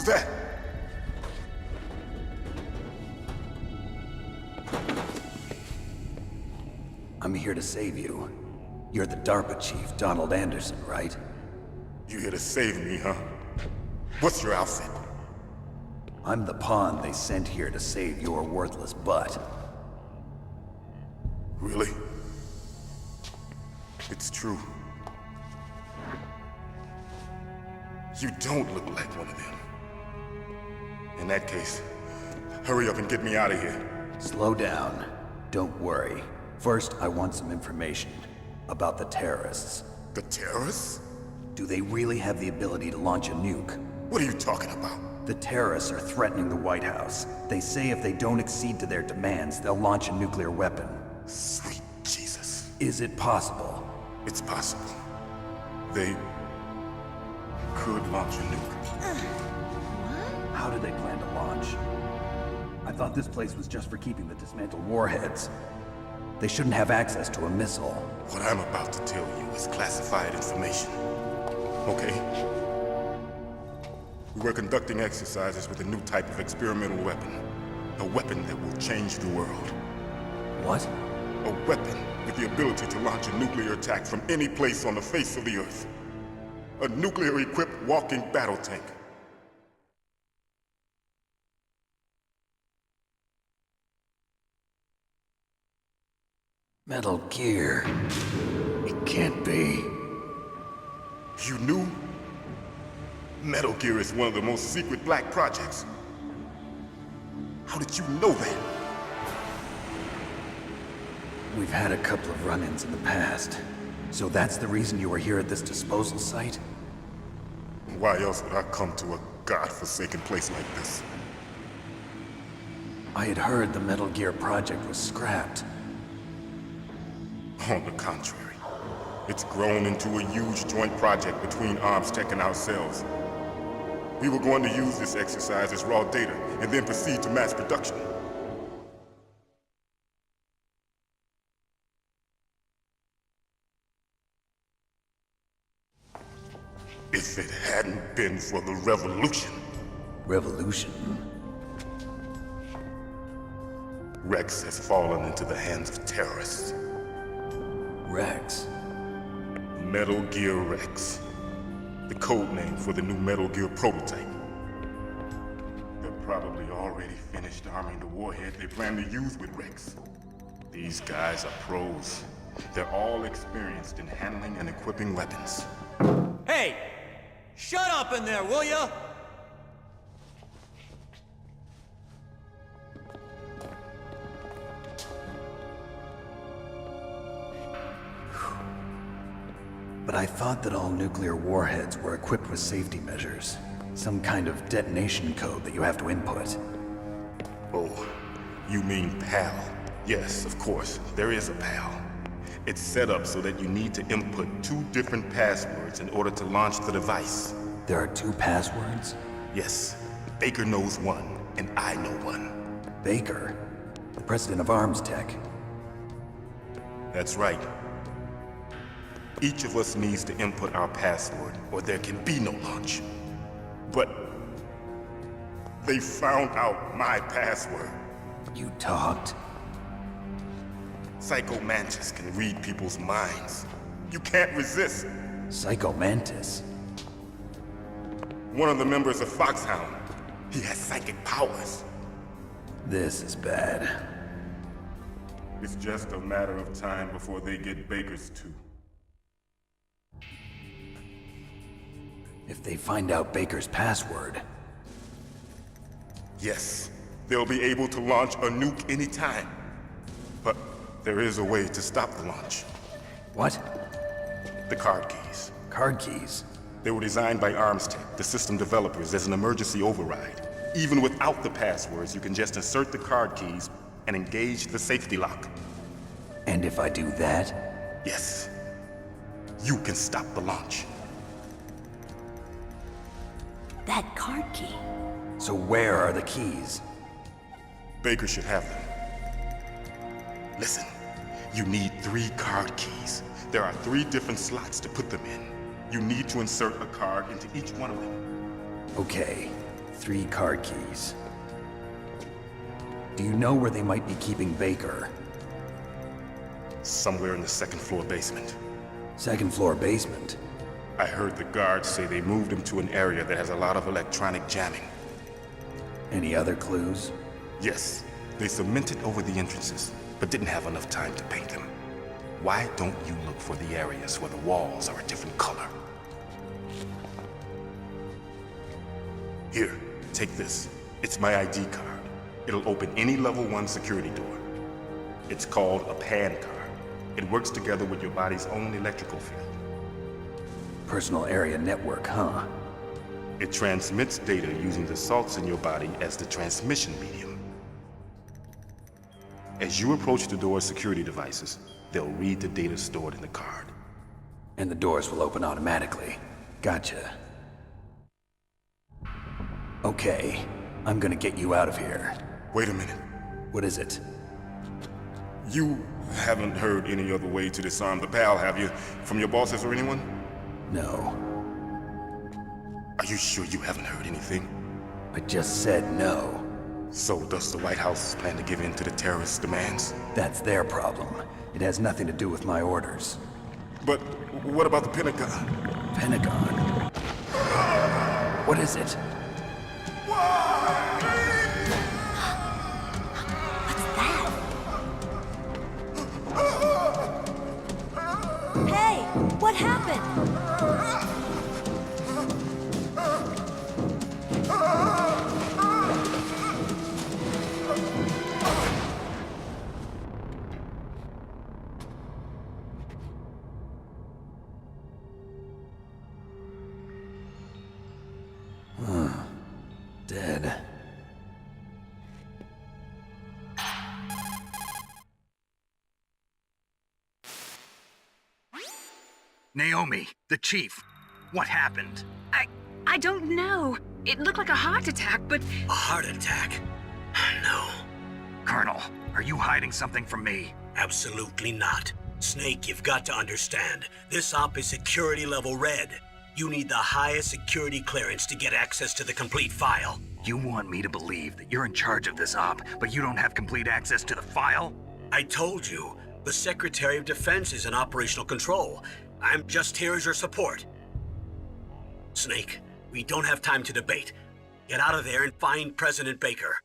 Who's that? I'm here to save you. You're the DARPA chief, Donald Anderson, right? You here to save me, huh? What's your outfit? I'm the pawn they sent here to save your worthless butt. Really? It's true. You don't look like one of them. In that case, hurry up and get me out of here. Slow down. Don't worry. First, I want some information about the terrorists. The terrorists? Do they really have the ability to launch a nuke? What are you talking about? The terrorists are threatening the White House. They say if they don't accede to their demands, they'll launch a nuclear weapon. Sweet Jesus. Is it possible? It's possible. They could launch a nuke. How do they plan to launch? I thought this place was just for keeping the dismantled warheads. They shouldn't have access to a missile. What I'm about to tell you is classified information. Okay? We were conducting exercises with a new type of experimental weapon. A weapon that will change the world. What? A weapon with the ability to launch a nuclear attack from any place on the face of the Earth. A nuclear-equipped walking battle tank. Metal Gear. It can't be. You knew? Metal Gear is one of the most secret black projects. How did you know that? We've had a couple of run-ins in the past. So that's the reason you were here at this disposal site? Why else would I come to a godforsaken place like this? I had heard the Metal Gear project was scrapped. On the contrary, it's grown into a huge joint project between Arms Tech and ourselves. We were going to use this exercise as raw data and then proceed to mass production. If it hadn't been for the revolution. Revolution? Rex has fallen into the hands of terrorists. Rex? Metal Gear Rex. The code name for the new Metal Gear prototype. They're probably already finished arming the warhead they plan to use with Rex. These guys are pros. They're all experienced in handling and equipping weapons. Hey! Shut up in there, will ya? But I thought that all nuclear warheads were equipped with safety measures. Some kind of detonation code that you have to input. Oh, you mean PAL? Yes, of course, there is a PAL. It's set up so that you need to input 2 different passwords in order to launch the device. There are 2 passwords? Yes, Baker knows one, and I know one. Baker? The president of Arms Tech? That's right. Each of us needs to input our password, or there can be no launch. But they found out my password. You talked? Psycho Mantis can read people's minds. You can't resist. Psycho Mantis? One of the members of Foxhound. He has psychic powers. This is bad. It's just a matter of time before they get Baker's too. If they find out Baker's password... Yes, they'll be able to launch a nuke anytime. But there is a way to stop the launch. What? The card keys. Card keys? They were designed by Arms Tech, the system developers, as an emergency override. Even without the passwords, you can just insert the card keys and engage the safety lock. And if I do that? Yes. You can stop the launch. That card key. So where are the keys? Baker should have them. Listen, you need 3 card keys. There are 3 different slots to put them in. You need to insert a card into each one of them. Okay. 3 card keys. Do you know where they might be keeping Baker? Somewhere in the second floor basement. Second floor basement? I heard the guards say they moved him to an area that has a lot of electronic jamming. Any other clues? Yes, they cemented over the entrances, but didn't have enough time to paint them. Why don't you look for the areas where the walls are a different color? Here, take this. It's my ID card. It'll open any level 1 security door. It's called a PAN card. It works together with your body's own electrical field. Personal area network, huh? It transmits data using the salts in your body as the transmission medium. As you approach the door's security devices, they'll read the data stored in the card. And the doors will open automatically. Gotcha. Okay, I'm gonna get you out of here. Wait a minute. What is it? You haven't heard any other way to disarm the PAL, have you? From your bosses or anyone? No. Are you sure you haven't heard anything? I just said no. So does the White House plan to give in to the terrorists' demands? That's their problem. It has nothing to do with my orders. But what about the Pentagon? Pentagon? What is it? What's that? Hey, what happened? Dead. Naomi, the chief. What happened? I don't know. It looked like a heart attack, but A heart attack? No. Colonel, are you hiding something from me? Absolutely not. Snake, you've got to understand. This op is security level red. You need the highest security clearance to get access to the complete file. You want me to believe that you're in charge of this op, but you don't have complete access to the file? I told you, the Secretary of Defense is in operational control. I'm just here as your support. Snake, we don't have time to debate. Get out of there and find President Baker.